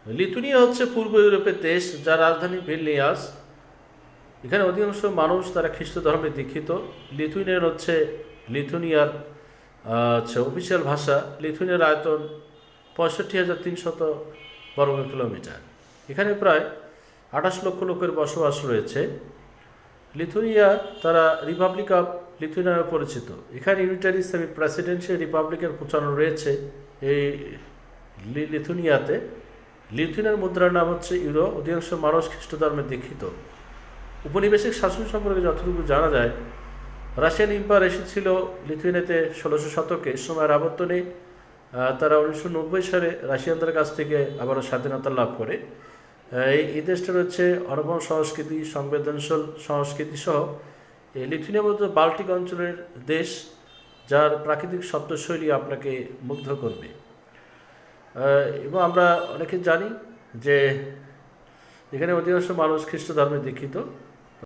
Lithuania হচ্ছে পূর্ব ইউরোপের দেশ, যার রাজধানী ভিলনিয়াস। এখানে অধিকাংশ মানুষ তারা খ্রিস্ট ধর্মে দীক্ষিত। লিথুনিয়ান হচ্ছে লিথুনিয়ার অফিসিয়াল ভাষা। লিথুনিয়ার আয়তন 65,300 বর্গ কিলোমিটার। এখানে প্রায় 28 লক্ষ লোকের বসবাস রয়েছে। লিথুনিয়া তারা রিপাবলিক অফ লিথুনিয়া নামে পরিচিত। এখানে ইউনিটারি সেমি প্রেসিডেন্সিয়াল রিপাবলিকের প্রচারণ রয়েছে এই লিথুনিয়াতে। লিথুনিয়ার মুদ্রার নাম হচ্ছে ইউরো। অধিকাংশ মানুষ খ্রিস্ট ধর্মে দীক্ষিত। উপনিবেশিক শাসন সম্পর্কে যতটুকু জানা যায়, রাশিয়ান এম্পায়ার এসেছিল লিথুয়ানিয়াতে 1600 শতকে। সময়ের আবর্তনে তারা 1990 সালে রাশিয়ানদের কাছ থেকে আবারও স্বাধীনতা লাভ করে। এই দেশটা রয়েছে অনবম সংস্কৃতি, সংবেদনশীল সংস্কৃতি সহ। এই লিথুয়ানিয়া মূলত বাল্টিক অঞ্চলের দেশ, যার প্রাকৃতিক শব্দশৈলী আপনাকে মুগ্ধ করবে। এবং আমরা অনেকে জানি যে এখানে অধিকাংশ মানুষ খ্রিস্ট ধর্মে দীক্ষিত।